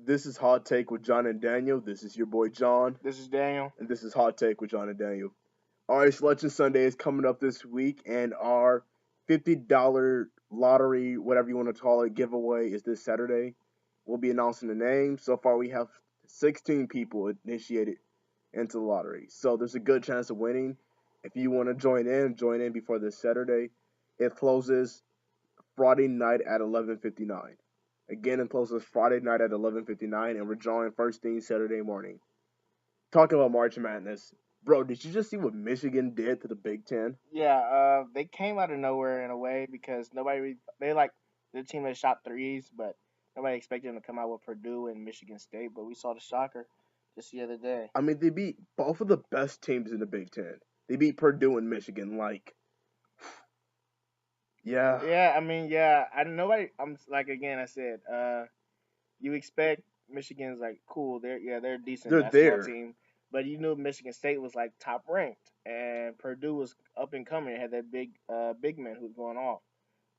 This is Hot Take with John and Daniel. This is your boy John, This is Daniel. and this is Hot Take with John and Daniel. All right, Selection Sunday is coming up this week, and our $50 lottery, whatever you want to call it, giveaway is this Saturday. We'll be announcing the names. So far, we have 16 people initiated into the lottery. So there's a good chance of winning. If you want to join in before this Saturday. It closes Friday night at 11:59. Again, it closes Friday night at 11:59, and we're drawing first thing Saturday morning. Talking about March Madness, bro, did you just see what Michigan did to the Big Ten? Yeah, they came out of nowhere in a way because they like the team that shot threes, but nobody expected them to come out with Purdue and Michigan State. But we saw the shocker just the other day. I mean, they beat both of the best teams in the Big Ten. They beat Purdue and Michigan. Like, yeah, Yeah, I mean, yeah, I nobody. I'm like again, I said, you expect Michigan's like cool. They're a decent they're basketball there. team, but you knew Michigan State was like top ranked, and Purdue was up and coming. It had that big man who was going off.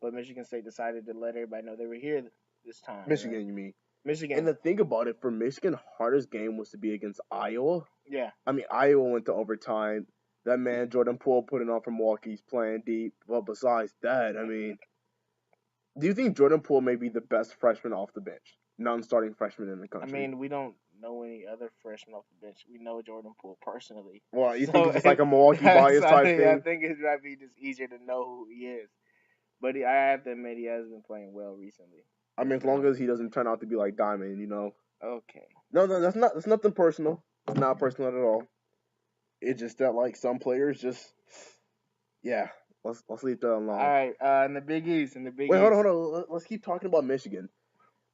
But Michigan State decided to let everybody know they were here this time. Michigan, you mean? And Michigan, the thing about it, for Michigan, hardest game was to be against Iowa. yeah. I mean, Iowa went to overtime. That man, Jordan Poole, put it on for Milwaukee. He's playing deep. But besides that, I mean, do you think Jordan Poole may be the best freshman off the bench? Non-starting freshman in the I country. mean, we don't know any other freshmen off the bench. We know Jordan Poole personally. Well, you think So it's just like a Milwaukee bias type I thing? think it might be just easier to know who he is. But I have to admit, he has been playing well recently. I mean, as long as he doesn't turn out to be like Diamond, you know. Okay. No, that's not. That's nothing personal. It's not personal at all. It's just that like some players just, yeah. Let's leave that All alone. right. In the Big East, Wait, hold on. Let's keep talking about Michigan.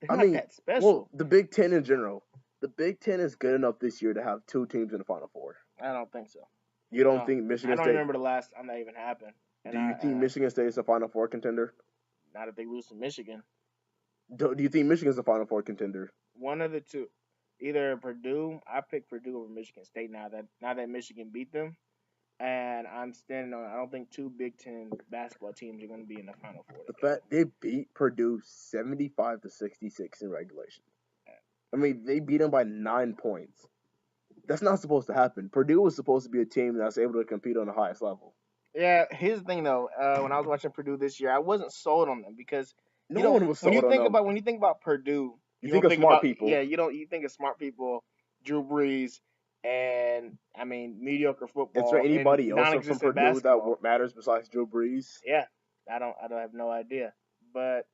they're I not mean, that special. well, the Big Ten in general. The Big Ten is good enough this year to have two teams in the Final Four. I don't think so. You don't No, think I Michigan don't State? remember the last time that even happened. And Do you think Michigan State is a Final Four contender? not if they lose to Michigan. Do you think Michigan's a Final Four contender? One of the two, either Purdue. I pick Purdue over Michigan State now that Michigan beat them, and I'm standing on. I don't think two Big Ten basketball teams are going to be in the Final Four. The fact they beat Purdue 75-66 in regulation. I mean, they beat them by 9 points. That's not supposed to happen. Purdue was supposed to be a team that's able to compete on the highest level. Yeah, here's the thing though. When I was watching Purdue this year, I wasn't sold on them because No one was sold on them. when you think about Purdue, You don't think of smart about people. yeah you think of smart people, Drew Brees, and I mean mediocre football. Is there anybody and else from non-existent Purdue basketball. that matters besides Drew Brees? Yeah, I don't have no idea. But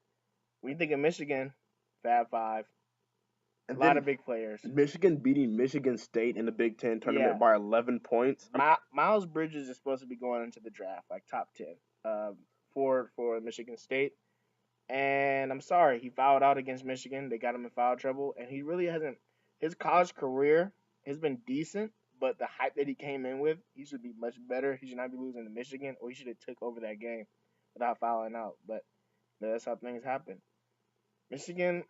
when you think of Michigan, Fab Five, a And lot then of big players. Michigan beating Michigan State in the Big Ten tournament Yeah. by 11 points. Miles Bridges is supposed to be going into the draft, like top 10, for Michigan State. And I'm sorry, he fouled out against Michigan. They got him in foul trouble, and he really hasn't. His college career has been decent, but the hype that he came in with, he should be much better. He should not be losing to Michigan, or he should have took over that game without fouling out. But that's how things happen. Michigan,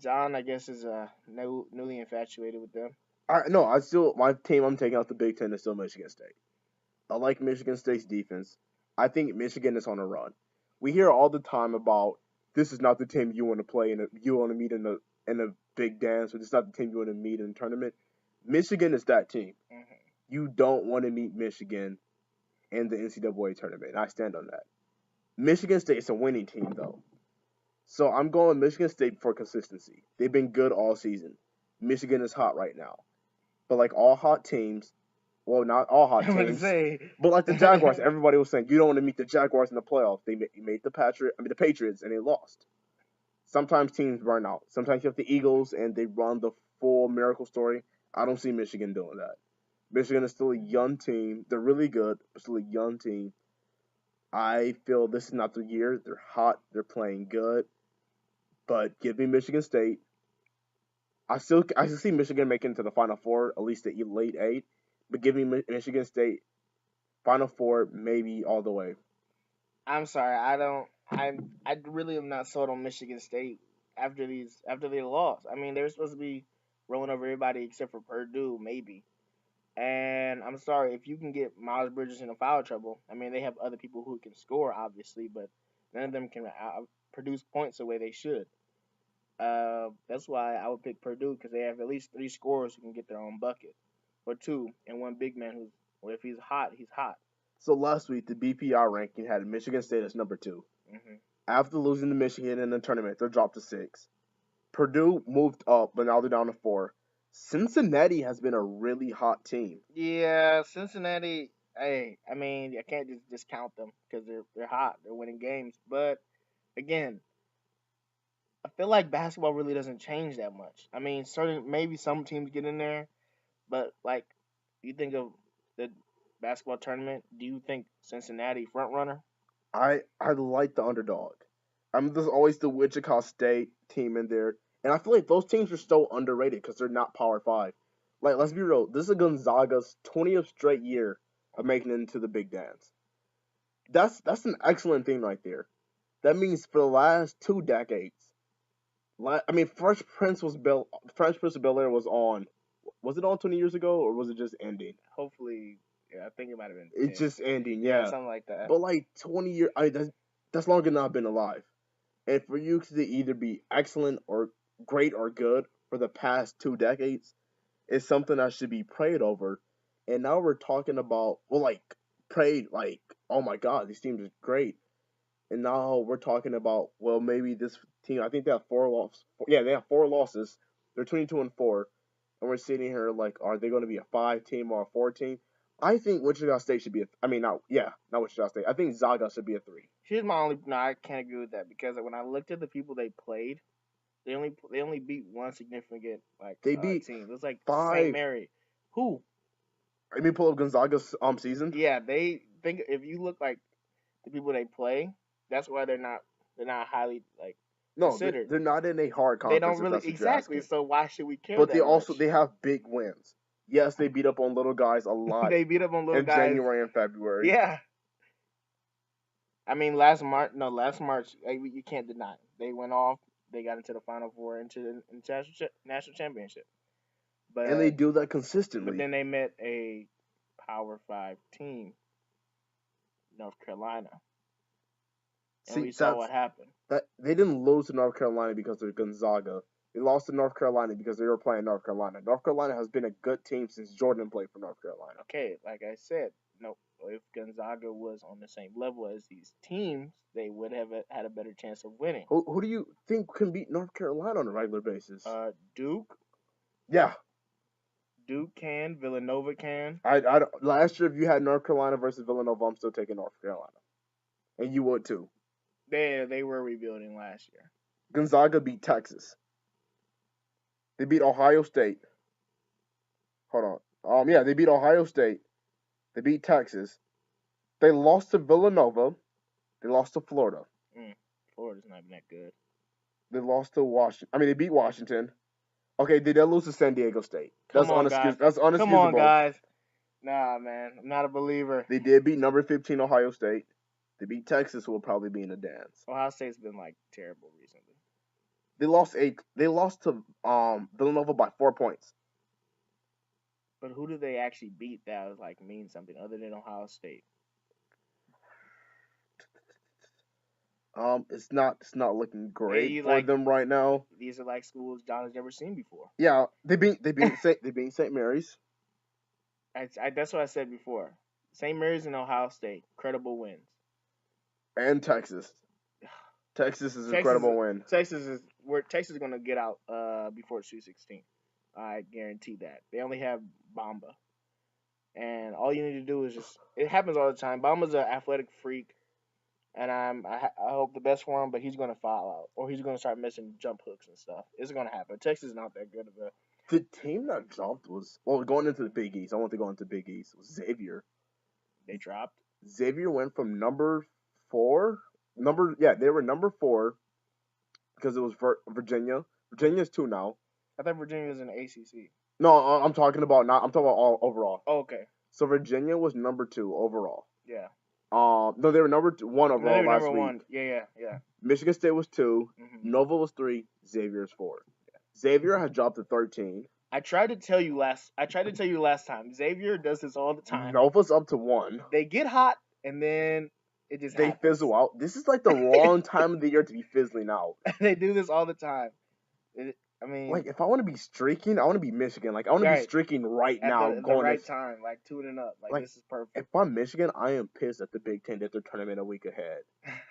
John, I guess, is newly infatuated with them. My team I'm taking out the Big Ten is still Michigan State. I like Michigan State's defense. I think Michigan is on a run. We hear all the time about this is not the team you want to play you want to meet in a big dance, or this is not the team you want to meet in a tournament. Michigan is that team. Mm-hmm. You don't want to meet Michigan in the NCAA tournament. And I stand on that. Michigan State is a winning team though. So I'm going Michigan State for consistency. They've been good all season. Michigan is hot right now. But like all hot teams, well, not all hot I'm gonna teams, say, but like the Jaguars, everybody was saying you don't want to meet the Jaguars in the playoffs. They made the Patriots, and they lost. Sometimes teams burn out. Sometimes you have the Eagles, and they run the full miracle story. I don't see Michigan doing that. Michigan is still a young team. They're really good, but still a young team. I feel this is not the year. They're hot. They're playing good. But give me Michigan State. I still see Michigan making it to the Final Four, at least the late 8. But give me Michigan State Final Four, maybe all the way. I'm sorry, I really am not sold on Michigan State after they lost. I mean, they were supposed to be rolling over everybody except for Purdue, maybe. And I'm sorry if you can get Miles Bridges in foul trouble. I mean, they have other people who can score, obviously, but none of them can produce points the way they should. That's why I would pick Purdue because they have at least three scorers who can get their own bucket, or two, and one big man who's, well, if he's hot, he's hot. So last week, the BPR ranking had Michigan State as number 2. Hmm. After losing to Michigan in the tournament, they're dropped to 6. Purdue moved up, but now they're down to 4. Cincinnati has been a really hot team. Yeah, Cincinnati. Hey, I mean, I can't just discount them because they're hot. They're winning games, but again, I feel like basketball really doesn't change that much. I mean, certain maybe some teams get in there, but like you think of the basketball tournament, do you think Cincinnati front runner? I like the underdog. There's always the Wichita State team in there, and I feel like those teams are so underrated because they're not Power Five. Like, let's be real, this is Gonzaga's 20th straight year of making it into the Big Dance. That's an excellent thing right there. That means for the last 2 decades, I mean, Fresh Prince of Bel Air was on. Was it on 20 years ago, or was it just ending? Hopefully, yeah, I think it might have been It's 10. just ending, Yeah, yeah. something like that. But like 20 years, that's longer than I've been alive. And for you to either be excellent or great or good for the past 2 decades is something that should be prayed over. And now we're talking about, well, like, prayed, like, oh my God, these teams are great. And now we're talking about, well, maybe this team, I think they have 4 losses. Yeah, they have 4 losses. They're 22-4. And we're sitting here like, are they going to be a 5 team or a 4 team? I think Wichita State should be not Wichita State. I think Zaga should be a 3. Here's my only. No, I can't agree with that because when I looked at the people they played, they only beat one significant They beat team. It was like St. 5. Mary. Who? Let me pull up Gonzaga's season. Yeah, they think if you look like the people they play, that's why they're not highly No, considered. they're not in a hard They conference. don't If really that's what you're exactly. asking. So why should we care But that much? they have big wins. Yes, they beat up on little guys a lot They beat up on little in guys. January and February. Yeah. I mean, last March, you can't deny it. They went off. They got into the Final Four, into the national championship. But And they do that but consistently. then they met a Power Five team, North Carolina, and See, we saw what happened. that they didn't lose to North Carolina because they're Gonzaga. They lost to North Carolina because they were playing North Carolina. North Carolina has been a good team since Jordan played for North Carolina. Okay, like I said, no, if Gonzaga was on the same level as these teams, they would have had a better chance of winning. Who do you think can beat North Carolina on a regular basis? Duke. Yeah. Duke can. Villanova can. Last year, if you had North Carolina versus Villanova, I'm still taking North Carolina. And you would too. They were rebuilding last year. Gonzaga beat Texas. They beat Ohio State. Hold on. Yeah, they beat Ohio State. They beat Texas. They lost to Villanova. They lost to Florida. Florida's not that good. They lost to Washington. I mean, they beat Washington. Okay, they did lose to San Diego State. Come on, guys. That's unexcusable. Come on, guys. Nah, man. I'm not a believer. They did beat number 15 Ohio State. They beat Texas, who will probably be in the dance. Ohio State's been terrible recently. They lost 8. They lost to Villanova by 4 points. But who do they actually beat that was mean something other than Ohio State? It's not looking great for them right now. These are schools John has never seen before. Yeah, they beat St. Mary's. That's what I said before. St. Mary's and Ohio State, credible wins. And Texas. Texas is a credible win. Texas is going to get out before the Sweet 16. I guarantee that. They only have Bamba. And all you need to do is it happens all the time. Bamba's an athletic freak. And I hope the best for him, but he's going to fall out. Or he's going to start missing jump hooks and stuff. It's going to happen. Texas is not that good of a... The team that dropped was... Well, going into the Big East. I want to go into the Big East. Was Xavier. They dropped? Xavier went from number 4... they were number 4 because it was Virginia. Virginia's 2 now. I thought Virginia was in the ACC. No, I'm talking about all overall. Oh, okay. So Virginia was number 2 overall. Yeah. No, they were number 1 overall last week. 1. Yeah. Michigan State was 2. Mm-hmm. Nova was 3. Xavier's 4. Yeah. Xavier has dropped to 13. I tried to tell you last time. Xavier does this all the time. Nova's up to 1. They get hot and then they fizzle out. This is the wrong time of the year to be fizzling out. They do this all the time. I mean, Like, if I want to be streaking, I want to be Michigan. Like, I want to be right streaking right at now, the going right this. time, like tuning up. Like Like, this is perfect. if I'm Michigan, I am pissed at the Big Ten that they're tournament a week ahead.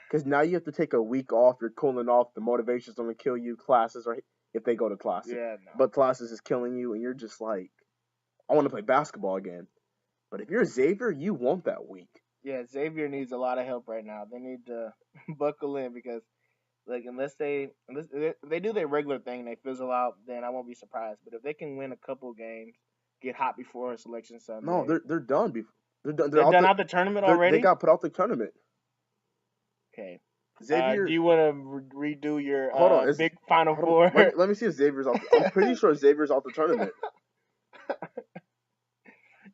Because now you have to take a week off. You're cooling off. The motivation's going to kill you. Classes are, if they go to classes. Yeah, no. But classes is killing you, and you're just like, I want to play basketball again. But if you're Xavier, you want that week. Yeah, Xavier needs a lot of help right now. They need to buckle in because like unless if they do their regular thing, they fizzle out, then I won't be surprised. But if they can win a couple games, get hot before Selection No, Sunday, they're done. They're done. they're done out the tournament They already. got put out the tournament. Okay. Xavier, Do you want to redo your hold on. big Final Hold on, Four? let me see if Xavier's out. I'm pretty sure Xavier's out the tournament.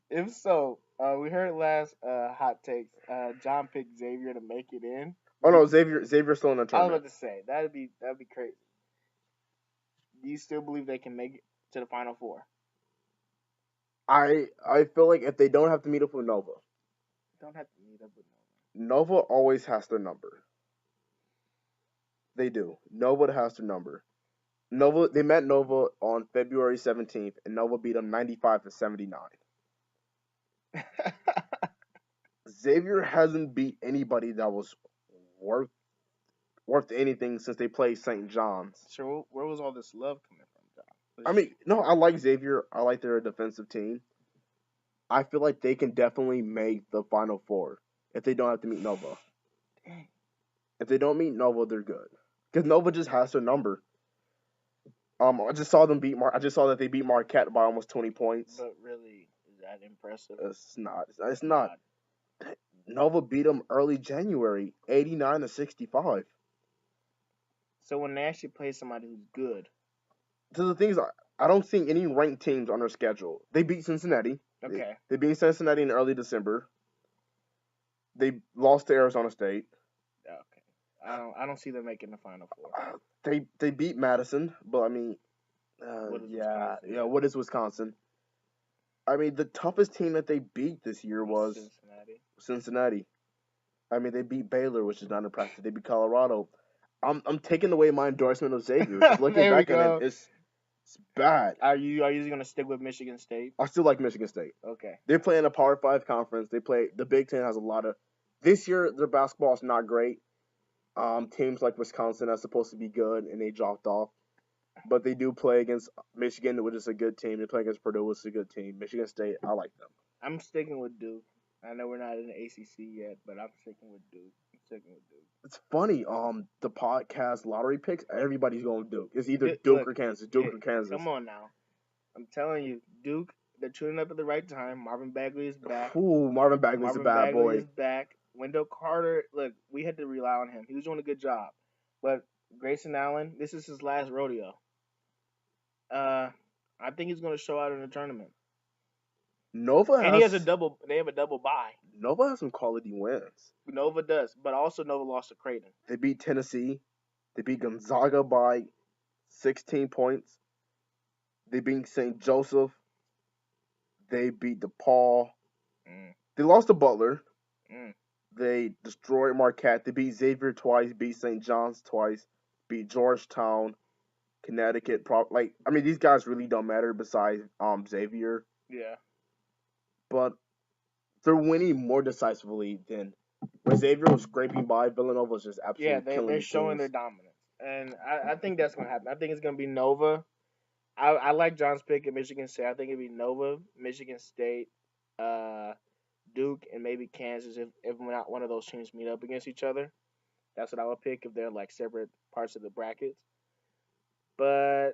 If so, we heard last hot takes. John picked Xavier to make it in. Oh no, Xavier's still in the I was tournament. about to say that'd be crazy. Do you still believe they can make it to the Final Four? I feel like if they don't have to meet up with Nova, Don't have to meet up with Nova always has their number. They do. Nova has their number. They met Nova on February 17th, and Nova beat them 95-79. no Xavier hasn't beat anybody that was worth anything since they played St. John's. So where was all this love coming from, John? I mean, no, I like Xavier. I like their defensive team. I feel like they can definitely make the Final Four if they don't have to meet Nova. Dang. If they don't meet Nova, they're good because Nova just has their number. I just saw them beat. I just saw that they beat Marquette by almost 20 points. But really, is that impressive? It's not. It's not. Nova beat them early January, 89-65. So when they actually play somebody who's good, So the thing is, I don't see any ranked teams on their schedule. They beat Cincinnati. okay, They beat Cincinnati in early December. They lost to Arizona State. okay, I don't see them making the Final Four. They beat Madison, but I mean, What is yeah. Wisconsin? What is Wisconsin? I mean, the toughest team that they beat this year was Cincinnati. I mean, they beat Baylor, which is not impressive. They beat Colorado. I'm taking away my endorsement of Xavier. Looking There we back at go. it, it's bad. Are you gonna stick with Michigan State? I still like Michigan State. Okay. They play in a Power 5 conference. The Big Ten has a lot of. This year, their basketball is not great. Teams like Wisconsin are supposed to be good, and they dropped off. But they do play against Michigan, which is a good team. They play against Purdue, which is a good team. Michigan State, I like them. I'm sticking with Duke. I know we're not in the ACC yet, but I'm sticking with Duke. It's funny. The podcast lottery picks, everybody's going with Duke. It's either Duke Look, or Kansas. Duke or Kansas. Come on now. I'm telling you, Duke, they're tuning up at the right time. Marvin Bagley is back. Ooh, Marvin Bagley's a bad boy. Is back. Wendell Carter, look, we had to rely on him. He was doing a good job. But Grayson Allen, this is his last rodeo. I think he's going to show out in the tournament. They have a double bye. Nova has some quality wins. Nova does, but also Nova lost to Creighton. They beat Tennessee. They beat Gonzaga by 16 points. They beat St. Joseph. They beat DePaul. They lost to Butler. They destroyed Marquette. They beat Xavier twice. Beat St. John's twice. Beat Georgetown, Connecticut. These guys really don't matter besides Xavier. Yeah. But they're winning more decisively than where Xavier was scraping by. Villanova was just absolutely killing they're showing their dominance, and I think that's gonna happen. I think it's gonna be Nova. I like John's pick at Michigan State. I think it'd be Nova, Michigan State, Duke, and maybe Kansas if not one of those teams meet up against each other. That's what I would pick if they're like separate parts of the brackets. But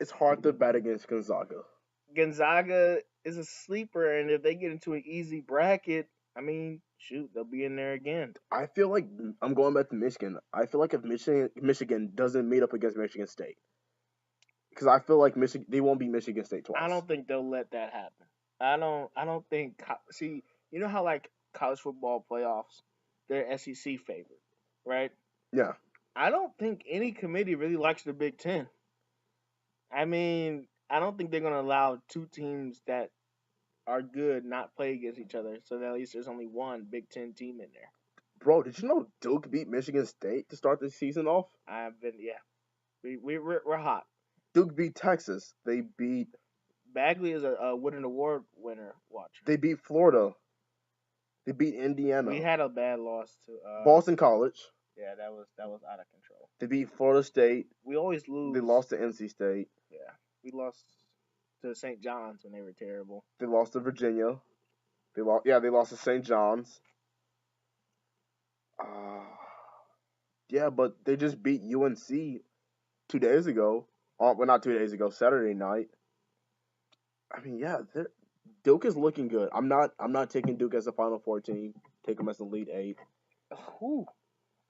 it's hard to bet against Gonzaga. Gonzaga is a sleeper, and if they get into an easy bracket, I mean, shoot, they'll be in there again. I feel like I'm going back to Michigan. I feel like if Michigan doesn't meet up against Michigan State, because I feel like they won't beat Michigan State twice. I don't think they'll let that happen. I don't think. See, you know how like college football playoffs, they're SEC favored, right? Yeah. I don't think any committee really likes the Big Ten. I mean, I don't think they're going to allow two teams that are good not play against each other, so that at least there's only one Big Ten team in there. Bro, did you know Duke beat Michigan State to start the season off? Yeah. We're hot. Duke beat Texas. Bagley is a Wooden Award winner. Watch. They beat Florida. They beat Indiana. We had a bad loss to Boston College. Yeah, that was out of control. They beat Florida State. We always lose. They lost to NC State. Yeah, we lost to St. John's when they were terrible. They lost to Virginia. They lost to St. John's. Yeah, but they just beat UNC 2 days ago. Well, not 2 days ago. Saturday night. I mean, yeah, Duke is looking good. I'm not taking Duke as a Final Four team. Take them as the Elite Eight. Whew.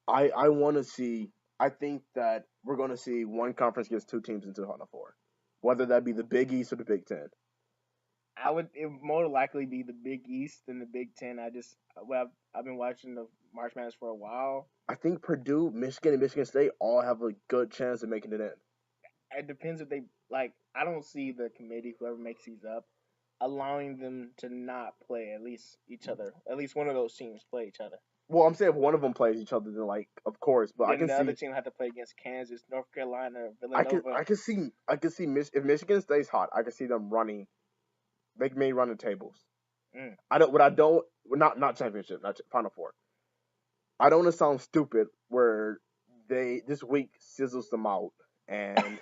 I want to see. I think that we're going to see one conference gets two teams into the Final Four, whether that be the Big East or the Big Ten. It would more likely be the Big East than the Big Ten. I've been watching the March Madness for a while. I think Purdue, Michigan, and Michigan State all have a good chance of making it in. It depends if they like. I don't see the committee, whoever makes these up, allowing them to not play at least each other. At least one of those teams play each other. Well, I'm saying if one of them plays each other, then of course. But then I can the see other team have to play against Kansas, North Carolina, Villanova. I can see if Michigan stays hot, I can see them running. They may run the tables. Not championship, not Final Four. I don't want to sound stupid where they this week sizzles them out and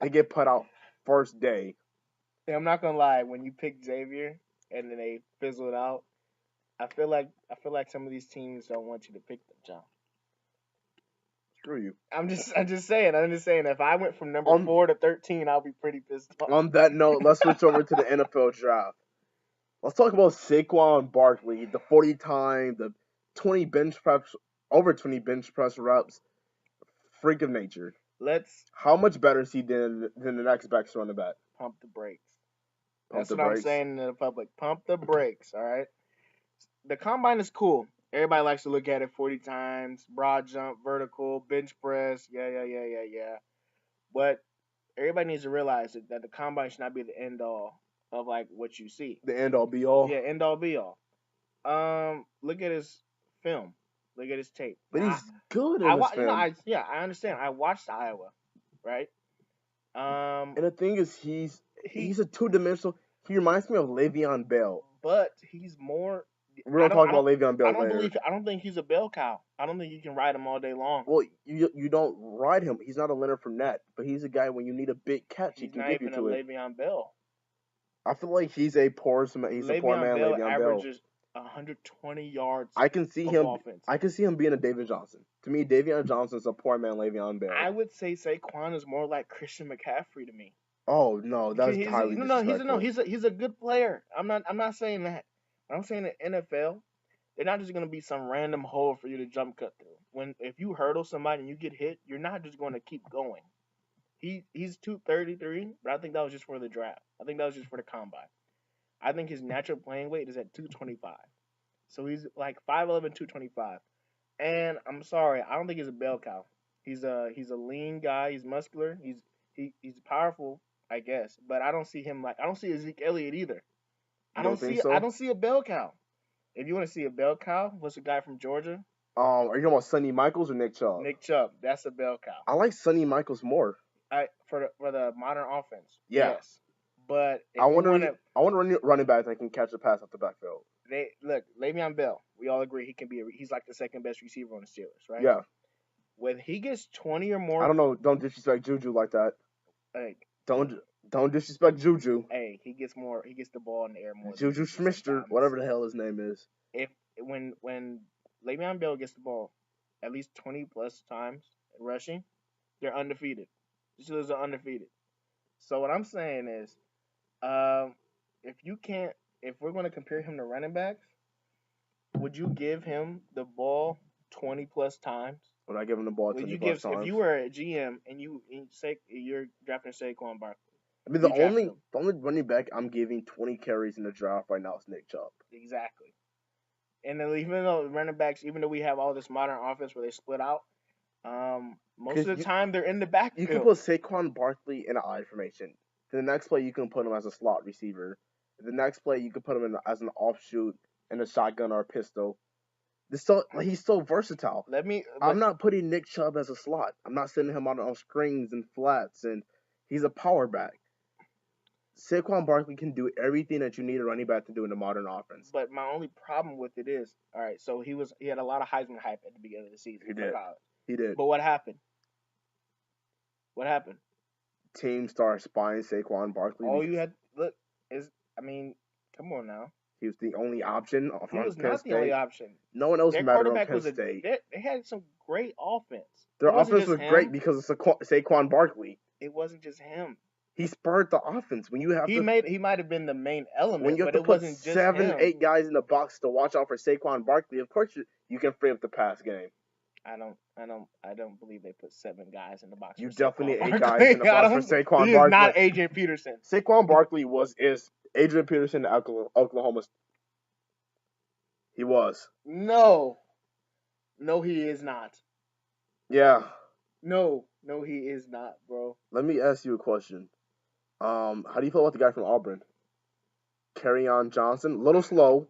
they get put out first day. Yeah, I'm not gonna lie. When you pick Xavier and then they fizzle it out, I feel like some of these teams don't want you to pick them, John. Screw you. I'm just saying. If I went from number 4 to 13, I'll be pretty pissed off. On that note, let's switch over to the NFL draft. Let's talk about Sequon Barkley, the 40-time, the 20 bench press, over 20 bench press reps, freak of nature. How much better is he than the next best running back? Pump the brakes. That's what I'm saying to the public. Pump the brakes, all right? The combine is cool. Everybody likes to look at it 40 times, broad jump, vertical, bench press, yeah. But everybody needs to realize that the combine should not be the end all of like what you see. The end all be all? Yeah, end all be all. Look at his film. Look at his tape. But he's good in his film. I understand. I watched Iowa, right? And the thing is, he's a two-dimensional. He reminds me of Le'Veon Bell. But he's more. We're gonna talk about Le'Veon Bell later. I don't think he's a bell cow. I don't think you can ride him all day long. Well, you don't ride him. He's not a Leonard Fournette, but he's a guy when you need a big catch, he can give you to it. He's not even a Le'Veon Bell. I feel like he's a poor man. Le'Veon Bell averages 120 yards. I can see him. Offense. I can see him being a David Johnson. To me, David Johnson's a poor man Le'Veon Bell. I would say Saquon is more like Christian McCaffrey to me. Oh no, that's highly disrespectful. He's a good player. I'm not saying that. I'm saying the NFL, they're not just gonna be some random hole for you to jump cut through. If you hurdle somebody and you get hit, you're not just gonna keep going. He's 233, but I think that was just for the draft. I think that was just for the combine. I think his natural playing weight is at 225. So he's like 5'11", 225. And I'm sorry, I don't think he's a bell cow. He's a lean guy. He's muscular. He's powerful, I guess. But I don't see him I don't see Zeke Elliott either. I don't see a bell cow. If you want to see a bell cow, what's the guy from Georgia? Are you talking about Sonny Michaels or Nick Chubb? Nick Chubb. That's a bell cow. I like Sonny Michaels more. For the modern offense. Yeah. Yes. But I want to running back that can catch a pass off the backfield. Le'Veon Bell. We all agree he's like the second best receiver on the Steelers, right? Yeah. When he gets 20 or more. I don't know. Don't disrespect Juju like that. Hey. Don't disrespect Juju. Hey, he gets the ball in the air more. Juju Schmister, whatever the hell his name is. When Le'Veon Bell gets the ball at least 20 plus times rushing, they're undefeated. The Steelers are undefeated. So what I'm saying is, if we're going to compare him to running backs, would you give him the ball 20 plus times? Would I give him the ball 20 plus times? If you were a GM and you're drafting Sequon Barkley. I mean, the only running back I'm giving 20 carries in the draft right now is Nick Chubb. Exactly. And then even though we have all this modern offense where they split out, most of the time they're in the backfield. You can put Sequon Barkley in an I formation. The next play you can put him as a slot receiver. The next play you can put him in as an offshoot in a shotgun or a pistol. He's so versatile. I'm But not putting Nick Chubb as a slot. I'm not sending him out on screens and flats, and he's a power back. Saquon Barkley can do everything that you need a running back to do in a modern offense. but my only problem with it is, all right. So he had a lot of Heisman hype at the beginning of the season He for did. college. He did. But what happened? What happened? Team started spying Saquon Barkley. All you had look is, I mean, come on now. He was the only option He was on Penn not the only State. option. No one else Their mattered on quarterback Penn State. They had some great offense. Their It wasn't offense just was him. great because of Saquon Barkley. It wasn't just him. He spurred the offense. When you have He might have been the main element, when you have but to it put wasn't just 7, him. 8 guys in the box to watch out for Saquon Barkley, of course you can free up the pass game. I don't believe they put 7 guys in the box. You for definitely Saquon need 8 Barkley. guys in the box for Saquon He Barkley. is not Adrian Peterson. Saquon Barkley is Adrian Peterson at Oklahoma. He was. No, he is not. Yeah. No, he is not, bro. Let me ask you a question. How do you feel about the guy from Auburn? Kerryon Johnson. A little slow.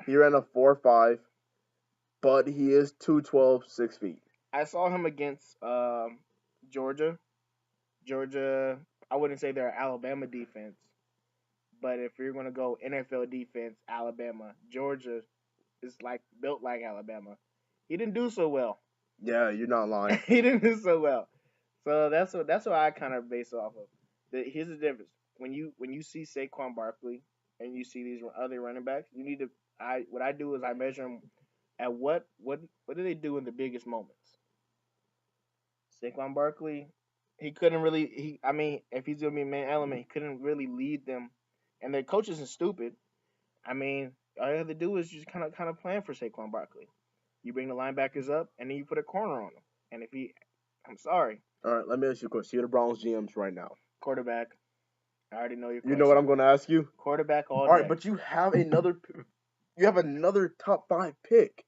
He ran a 4.5, but he is 212, 6 feet. I saw him against Georgia. I wouldn't say they're Alabama defense, but if you're gonna go NFL defense, Alabama, Georgia is like built like Alabama. He didn't do so well. Yeah, you're not lying. He didn't do so well. So that's what I kind of base off of. Here's the difference. When you see Saquon Barkley and you see these other running backs, you need to. What I do is I measure them at what do they do in the biggest moments. Saquon Barkley, he couldn't really. If he's gonna be a main element, he couldn't really lead them, and their coach isn't stupid. I mean, all you have to do is just kind of plan for Saquon Barkley. You bring the linebackers up, and then you put a corner on him. And if I'm sorry. All right, let me ask you a question. You're the Browns GMs right now. Quarterback. I already know your question. You know what I'm going to ask you? Quarterback all right, but you have another top 5 pick.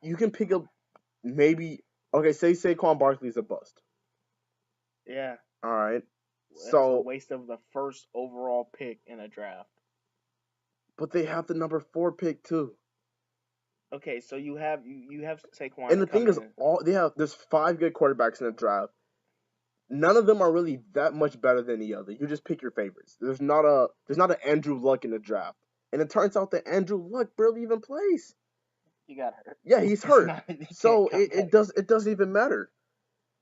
You can pick up maybe, okay, say Saquon Barkley's a bust. Yeah. All right. That's So a waste of the first overall pick in a draft. But they have the number 4 pick too. Okay, so you have Saquon. And the thing is, there's 5 good quarterbacks in the draft. None of them are really that much better than the other. You just pick your favorites. There's not an Andrew Luck in the draft, and it turns out that Andrew Luck barely even plays. He got hurt. Yeah, he's hurt. So it doesn't even matter.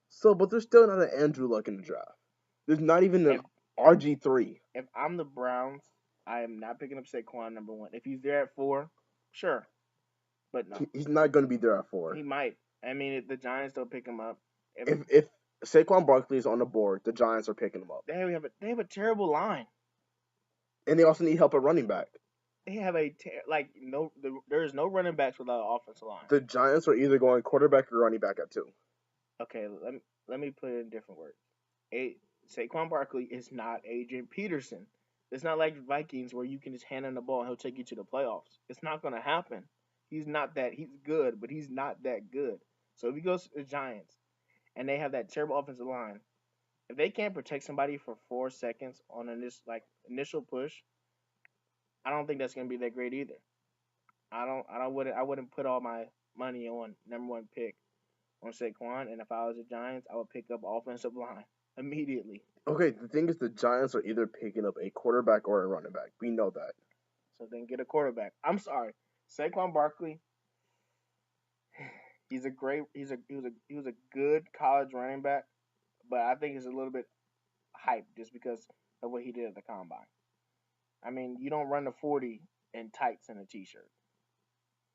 So, but there's still not an Andrew Luck in the draft. There's not even an RG3. If I'm the Browns, I am not picking up Saquon number 1. If he's there at 4, sure, but no, He's not going to be there at 4. He might. I mean, if the Giants don't pick him up, if Saquon Barkley is on the board, the Giants are picking him up. They have a terrible line, and they also need help at running back. They have there is no running backs without an offensive line. The Giants are either going quarterback or running back at 2. Okay, let me put it in different words. Saquon Barkley is not Adrian Peterson. It's not like Vikings where you can just hand him the ball and he'll take you to the playoffs. It's not going to happen. He's not that. He's good, but he's not that good. So if he goes to the Giants and they have that terrible offensive line, if they can't protect somebody for 4 seconds on this initial push, I don't think that's going to be that great either. I wouldn't put all my money on number 1 pick on Saquon, and if I was the Giants, I would pick up offensive line immediately. Okay, the thing is the Giants are either picking up a quarterback or a running back. We know that. So then get a quarterback. I'm sorry. Saquon Barkley, he was a good college running back, but I think he's a little bit hyped just because of what he did at the combine. I mean, you don't run the 40 in tights and a t-shirt.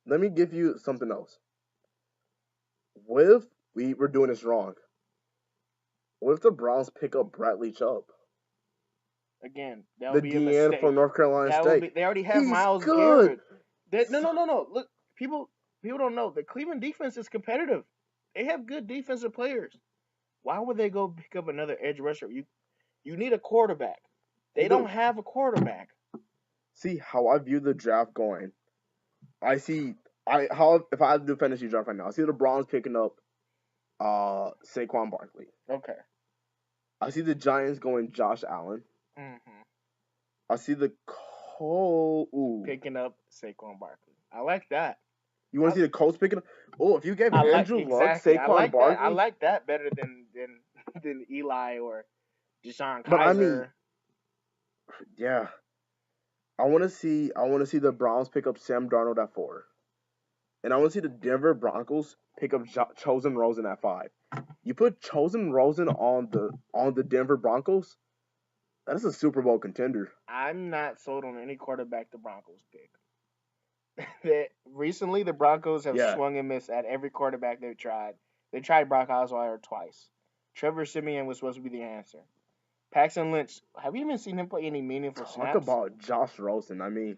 Let me give you something else. What if we're doing this wrong? What if the Browns pick up Bradley Chubb? Again, that would be a mistake. The DN from North Carolina State. They already have He's Myles good. Garrett. No. Look, people don't know. The Cleveland defense is competitive. They have good defensive players. Why would they go pick up another edge rusher? You need a quarterback. They don't have a quarterback. See how I view the draft going. If I had to do fantasy draft right now, I see the Browns picking up Saquon Barkley. Okay. I see the Giants going Josh Allen. Mm-hmm. I see the picking up Saquon Barkley. I like that. You want to see the Colts picking up? Oh, if you gave I like Andrew Luck, exactly. I Saquon like that. I Barkley, like that better than than Eli or Deshaun but I mean, Kaiser. yeah, I want to see the Browns pick up Sam Darnold at 4, and I want to see the Denver Broncos pick up Chosen Rosen at 5. You put Chosen Rosen on the Denver Broncos, that is a Super Bowl contender. I'm not sold on any quarterback the Broncos pick. That recently the Broncos have Yeah, swung and missed at every quarterback they've tried. They tried Brock Osweiler twice. Trevor Simeon was supposed to be the answer. Paxton Lynch, have you even seen him play any meaningful talk snaps? about Josh Rosen. I mean,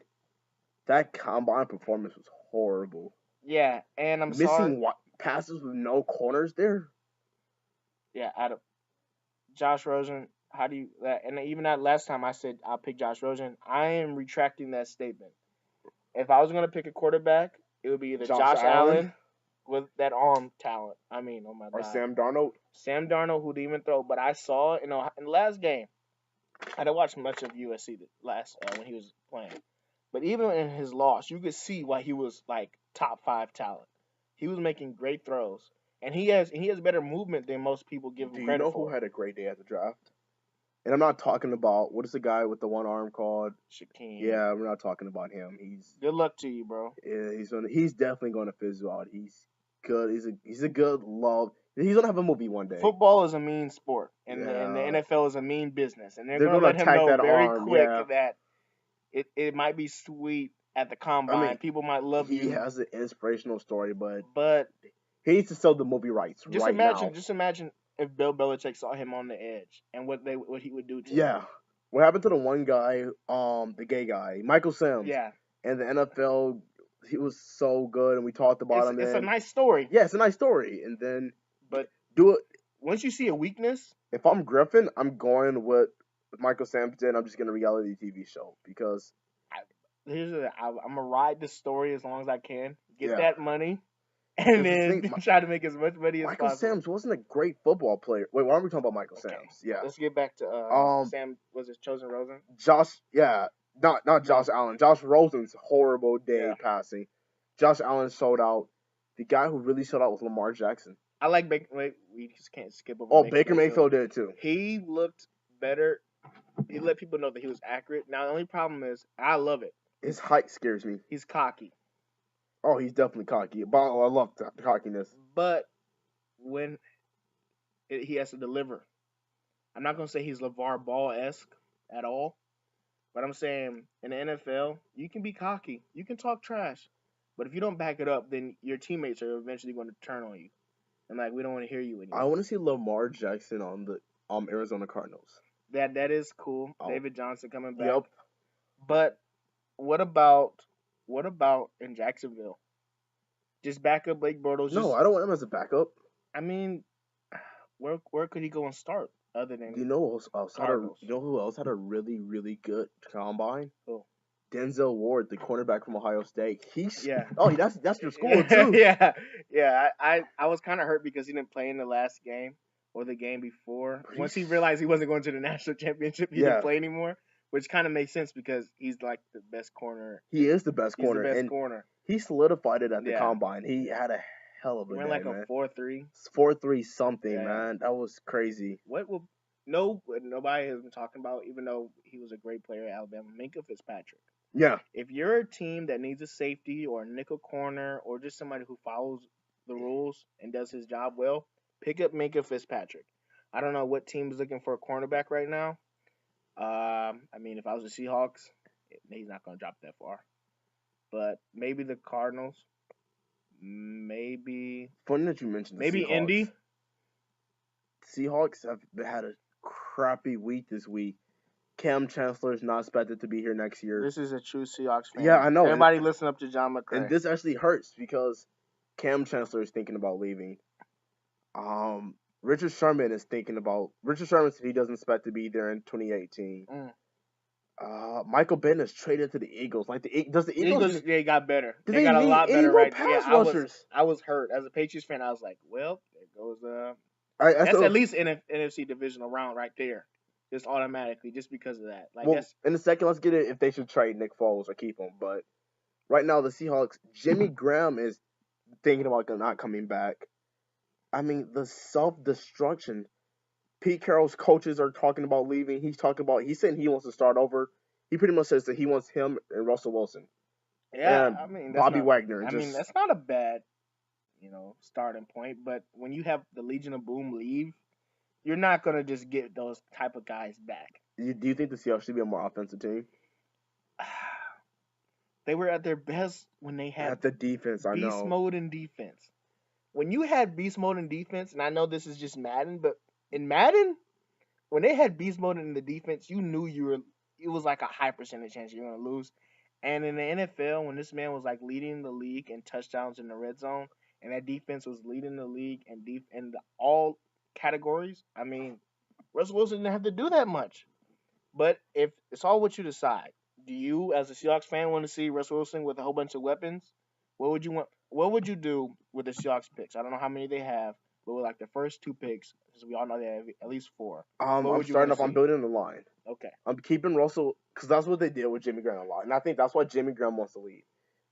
that combine performance was horrible. Yeah, and I'm sorry. Missing passes with no corners there. Yeah, out of Josh Rosen, how do you that? And even that last time I said I'll pick Josh Rosen, I am retracting that statement. If I was gonna pick a quarterback, it would be either Josh Josh Allen Allen with that arm talent. I mean, oh my or god, Sam Darnold. Sam Darnold who didn't even throw. But I saw in the last game, I didn't watch much of USC last when he was playing. But even in his loss, you could see why he was like top 5 talent. He was making great throws, and he has better movement than most people give him Do you credit know who for. had a great day at the draft? And I'm not talking about what is the guy with the one arm called? Shaquem. Yeah, we're not talking about him. Good luck to you, bro. He's definitely going to fizzle out. He's good. He's a good love. He's gonna have a movie one day. Football is a mean sport, and the Yeah, NFL is a mean business, and they're they're gonna gonna let him attack know that very arm. quick Yeah, that it might be sweet at the I combine. mean People might love he you, has an inspirational story, but but he needs to sell the movie rights right now. just imagine if Bill Belichick saw him on the edge and what he would do to him. Yeah, what happened to the one guy, the gay guy, Michael Sims, Yeah, and the NFL? He was so good, and we talked about him. it's a And nice story, yeah, it's a nice story. And then but do it. once you see a weakness, If I'm Griffin, I'm going with Michael Sampson. I'm just gonna reality TV show because I'm gonna ride this story as long as I can, get yeah, that money, and because the then thing, try to make as much money as Michael possible. Sam's wasn't a great football player. Wait, why are we talking about Michael Okay, Sam's? Yeah, let's get back to um, Sam. Was it Chosen Rosen? Josh. Yeah, not No, Josh Allen. Josh Rosen's horrible day yeah. passing. Josh Allen sold out. The guy who really sold out was Lamar Jackson. I like Baker. Wait, we just can't skip over Oh, Baker Baker Mayfield. Mayfield did too. He looked better. He let people know that he was accurate. Now the only problem is, I love it. His height scares me. He's cocky, Oh, he's definitely cocky. But I love the cockiness. but when he has to deliver, I'm not gonna say he's LeVar Ball esque at all. But I'm saying in the NFL, you can be cocky, you can talk trash, but if you don't back it up, then your teammates are eventually going to turn on you. And like, we don't want to hear you I anymore. want to see Lamar Jackson on the Arizona Cardinals. That is cool. Oh, David Johnson coming back. yep. But what about in Jacksonville? Just back up Blake Bortles. No, Just I don't want him as a backup. I mean, where could he go and start other than You know who else Cardinals? you know who else had a really good combine? Oh. Denzel Ward, the cornerback from Ohio State. Yeah. That's your school too. yeah. I was kind of hurt because he didn't play in the last game or the game before. Once he realized he wasn't going to the national championship, he didn't play anymore, which kind of makes sense because he's like the best corner. He is the best corner. He's the best and corner. He solidified it at the Yeah. combine. He had a hell of He a ran day, like man. a 4.3. 4.3 something, Yeah. man. That was crazy. What nobody has been talking about, even though he was a great player at Alabama, Minka Fitzpatrick. Yeah. If you're a team that needs a safety or a nickel corner or just somebody who follows the rules and does his job well, pick up Minka Fitzpatrick. I don't know what team is looking for a cornerback right now. I mean, if I was the Seahawks, he's not going to drop that far. But maybe the Cardinals. Maybe. Funny that you mentioned the maybe Seahawks. Indy. Seahawks have had a crappy week this week. Cam Chancellor is not expected to be here next year. This is a true Seahawks fan. Yeah, I know. Everybody listen up to John McCray. And this actually hurts because Cam Chancellor is thinking about leaving. Richard Sherman said he doesn't expect to be there in 2018. Michael Bennett is traded to the Eagles. Like the Eagles, they got better. They got a lot better, right? Pass rushers? I was hurt as a Patriots fan. I was like, well, there goes that's at least NFC divisional round right there, just automatically, just because of that. Like, in a second, let's get it if they should trade Nick Foles or keep him. But right now the Seahawks, Jimmy Graham is thinking about not coming back. I mean, the self destruction. Pete Carroll's coaches are talking about leaving. He's saying he wants to start over. He pretty much says that he wants him and Russell Wilson Yeah, and I mean that's Bobby not. Wagner. I mean Just that's not a bad starting point. But when you have the Legion of Boom leave, you're not gonna just get those type of guys back. do you think the Seahawks should be a more offensive team? They were at their best when they had At the defense, I beast know. mode in defense. When you had beast mode in defense, and I know this is just Madden, but in Madden, when they had beast mode in the defense, you knew it was like a high percentage chance you're gonna lose. And in the NFL, when this man was like leading the league in touchdowns in the red zone, and that defense was leading the league in all categories, I mean, Russell Wilson didn't have to do that much. But if it's all what you decide, do you, as a Seahawks fan, want to see Russell Wilson with a whole bunch of weapons? What would you want? What would you do with the Seahawks picks? I don't know how many they have, but with like the first two picks, because we all know they have at least four. What I'm would you want starting to off. I'm see? building the line. Okay. I'm keeping Russell because that's what they did with Jimmy Graham a lot, and I think that's why Jimmy Graham wants to leave.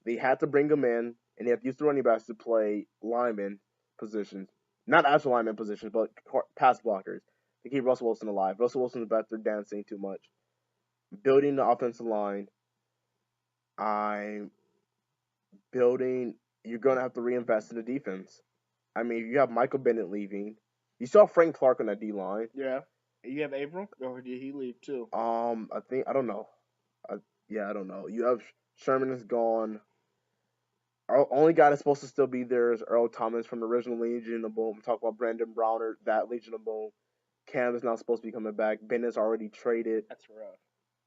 They had to bring him in, and they have to use the running backs to play lineman positions, not actual lineman positions, but pass blockers to keep Russell Wilson alive. Russell Wilson's back there dancing too much. Building the offensive line. I'm building. You're gonna have to reinvest in the defense. I mean, you have Michael Bennett leaving. You saw Frank Clark on that D line. Yeah. You have Abram, or did he leave too? I think I don't know. Yeah, I don't know. You have Sherman is gone. Our only guy that's supposed to still be there is Earl Thomas from the original Legion of Boom. Talk about Brandon Browner, that Legion of Boom. Cam is not supposed to be coming back. Bennett's already traded. That's rough.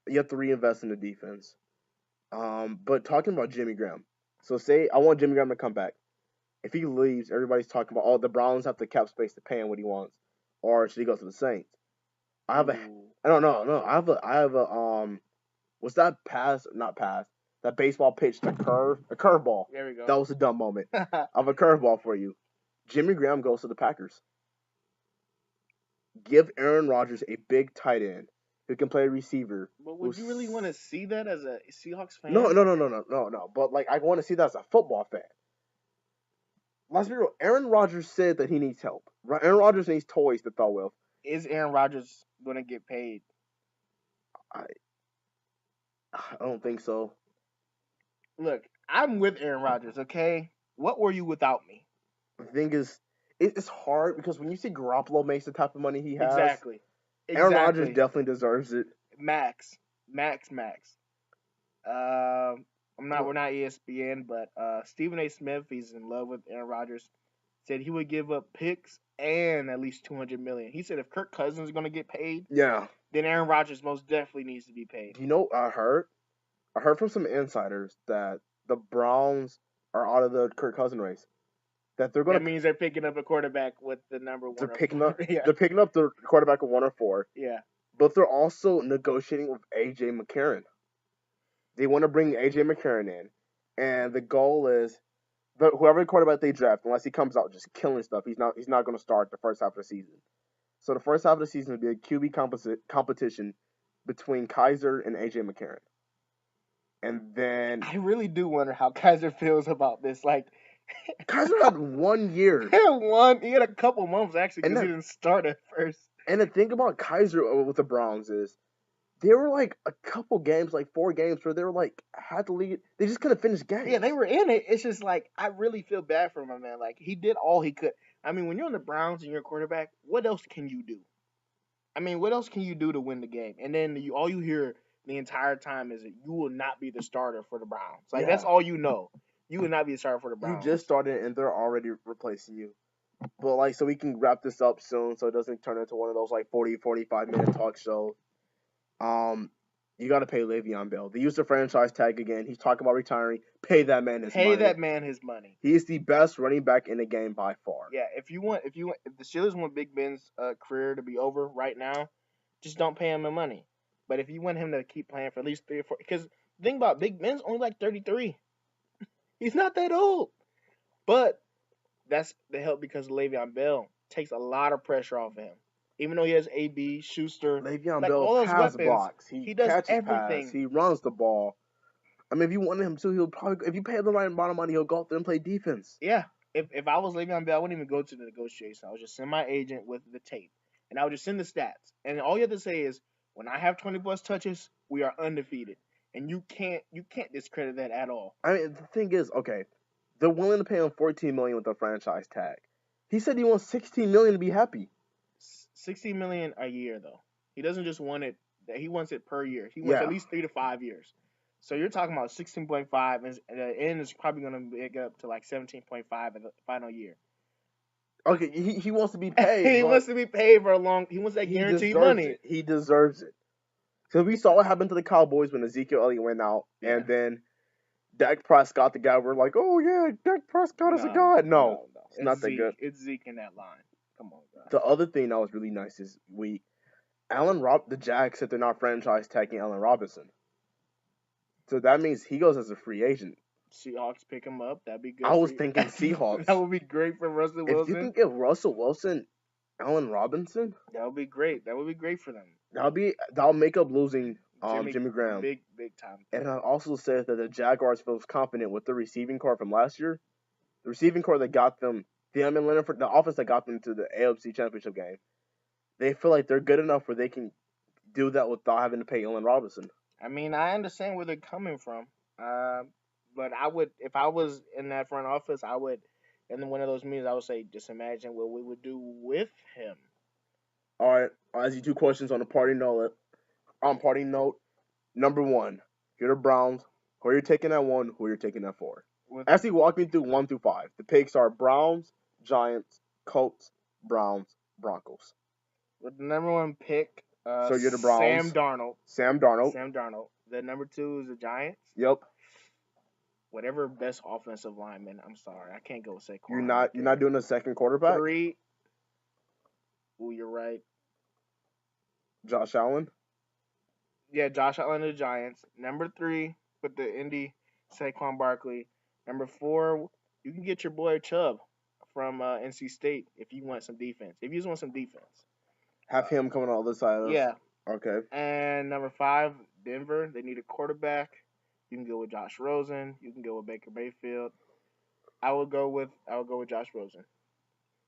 You have to reinvest in the defense. But talking about Jimmy Graham. So say I want Jimmy Graham to come back. If he leaves, everybody's talking about, oh, the Browns have the cap space to pay him what he wants, or should he go to the Saints? I have a, Ooh. I don't know, no, I have a, was that pass? Not pass. That baseball pitch, a curveball. There we go. That was a dumb moment. I have a curveball for you. Jimmy Graham goes to the Packers. Give Aaron Rodgers a big tight end who can play receiver. But would you really want to see that as a Seahawks fan? No. But like, I want to see that as a football fan. Let's be real. Aaron Rodgers said that he needs help. Aaron Rodgers needs toys to throw with. Is Aaron Rodgers going to get paid? I don't think so. Look, I'm with Aaron Rodgers, okay? What were you without me? The thing is, it's hard because when you see Garoppolo makes the type of money he has, Exactly. Aaron Rodgers definitely deserves it. Max. We're not ESPN, but Stephen A. Smith, he's in love with Aaron Rodgers, said he would give up picks and at least $200 million. He said if Kirk Cousins is going to get paid, yeah, then Aaron Rodgers most definitely needs to be paid. You know, I heard from some insiders that the Browns are out of the Kirk Cousins race. That means they're picking up a quarterback with the number one. They're picking up the quarterback with 1 or 4. Yeah. But they're also negotiating with AJ McCarron. They want to bring AJ McCarron in, and the goal is whoever the quarterback they draft, unless he comes out just killing stuff, he's not going to start the first half of the season. So the first half of the season will be a QB competition between Kaiser and AJ McCarron. And then I really do wonder how Kaiser feels about this. Like, Kaiser had 1 year. He had a couple months actually because he didn't start at first. And the thing about Kaiser with the Browns is there were like a couple games, like 4 games, where they were like had to lead. They just couldn't finish games. Yeah, they were in it. It's just like I really feel bad for him, man. Like he did all he could. I mean, when you're on the Browns and you're a quarterback, what else can you do? I mean, what else can you do to win the game? And then all you hear the entire time is that you will not be the starter for the Browns. Like that's all you know. You will not be the starter for the Browns. You just started and they're already replacing you. But like, so we can wrap this up soon, so it doesn't turn into one of those like 40-45 minute talk shows. You got to pay Le'Veon Bell. They used the franchise tag again. He's talking about retiring. Pay that man his money. Pay that man his money. He is the best running back in the game by far. Yeah, if the Steelers want Big Ben's career to be over right now, just don't pay him the money. But if you want him to keep playing for at least 3 or 4, because the thing about Big Ben's only like 33. He's not that old. But that's the help because Le'Veon Bell takes a lot of pressure off of him. Even though he has AB, Schuster, Le'Veon like Bell all those pass weapons, blocks. he does everything. He runs the ball. I mean, if you wanted him to, he'll probably, if you pay him the right amount of money, he'll go out there and play defense. Yeah. If I was Le'Veon Bell, I wouldn't even go to the negotiation. I would just send my agent with the tape, and I would just send the stats. And all you have to say is, when I have 20 plus touches, we are undefeated, and you can't discredit that at all. I mean, the thing is, okay, they're willing to pay him $14 million with a franchise tag. He said he wants $16 million to be happy. 60 million a year though. He doesn't just want it. He wants it per year. He wants Yeah. at least 3 to 5 years. So you're talking about 16.5, and the end is probably going to make up to like 17.5 in the final year. Okay, he wants to be paid. He but wants to be paid for a long. He wants that he guaranteed deserves money. it. He deserves it. So we saw what happened to the Cowboys when Ezekiel Elliott went out, Yeah. and then Dak Prescott, the guy, we're like, oh yeah, Dak Prescott is a god. No, it's not that Zeke. good. It's Zeke in that line. Come on, guys. The other thing that was really nice this week, the Jags said they're not franchise tagging Allen Robinson. So that means he goes as a free agent. Seahawks pick him up. That'd be good. I was thinking Seahawks. That would be great for Russell Wilson. If you can give Russell Wilson Allen Robinson, that would be great. That would be great for them. That'll make up losing Jimmy Graham. Big time. And I also said that the Jaguars feels confident with the receiving core from last year. The receiving core that got them, the offense that got them to the AFC Championship game. They feel like they're good enough where they can do that without having to pay Allen Robinson. I mean, I understand where they're coming from. But I would, if I was in that front office, I would, in one of those meetings, I would say, just imagine what we would do with him. All right, I'll ask you 2 questions on the party note. Number 1, you're the Browns. Who are you taking at 1? Who are you taking at 4? Actually, walk me through 1 through 5. The picks are Browns, Giants, Colts, Browns, Broncos. With the number 1 pick, so you're the Browns. Sam Darnold. The number 2 is the Giants. Yep. Whatever best offensive lineman. I'm sorry, I can't go with Sequon. You're not doing a second quarterback. 3. Ooh, you're right. Josh Allen. Yeah, Josh Allen of the Giants. Number 3 with the Indy, Sequon Barkley. Number 4, you can get your boy Chubb from NC State if you want some defense. If you just want some defense. Have him coming on the other side of us. Yeah. Okay. And number 5, Denver. They need a quarterback. You can go with Josh Rosen. You can go with Baker Mayfield. I would go with Josh Rosen.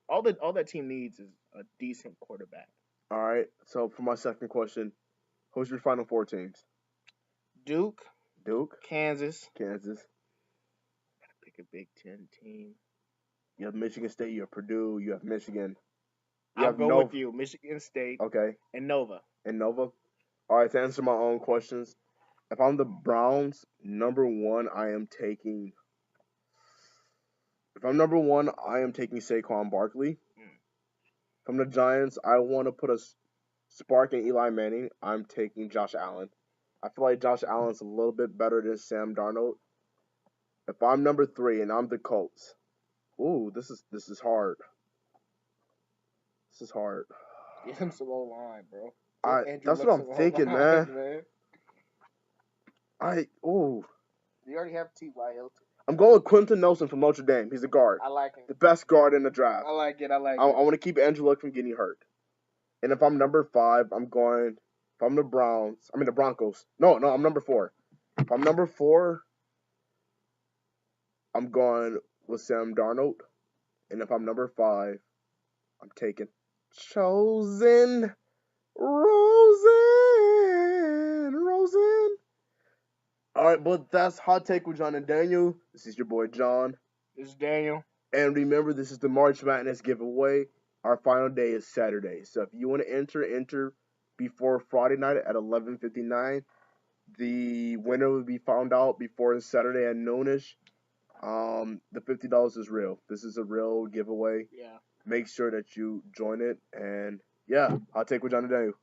All that team needs is a decent quarterback. All right. So for my second question, who's your final 4 teams? Duke. Kansas. Gotta pick a Big Ten team. You have Michigan State. You have Purdue. You have Michigan. I'll go with you. Michigan State. Okay. And Nova. All right. To answer my own questions, if I'm the Browns, number 1, I am taking. If I'm number 1, I am taking Sequon Barkley. From the Giants, I want to put a spark in Eli Manning. I'm taking Josh Allen. I feel like Josh Allen's a little bit better than Sam Darnold. If I'm number 3 and I'm the Colts, ooh, this is hard. This is hard. Get him some old line, bro. That's what I'm thinking, man. You already have T.Y. Hilton. I'm going with Quentin Nelson from Notre Dame. He's a guard. I like him. The best guard in the draft. I like it. I want to keep Andrew Luck from getting hurt. And if I'm number 5, if I'm the Broncos. No, I'm number 4. If I'm number 4, I'm going with Sam Darnold. And if I'm number 5, I'm taking Chosen Rosen. All right, but that's Hot Take with John and Daniel. This is your boy John. This is Daniel. And remember, this is the March Madness giveaway. Our final day is Saturday. So if you want to enter before Friday night at 11:59. The winner will be found out before Saturday at noonish. The $50 is real. This is a real giveaway. Yeah. Make sure that you join it. And yeah, I'll take what John and Daniel.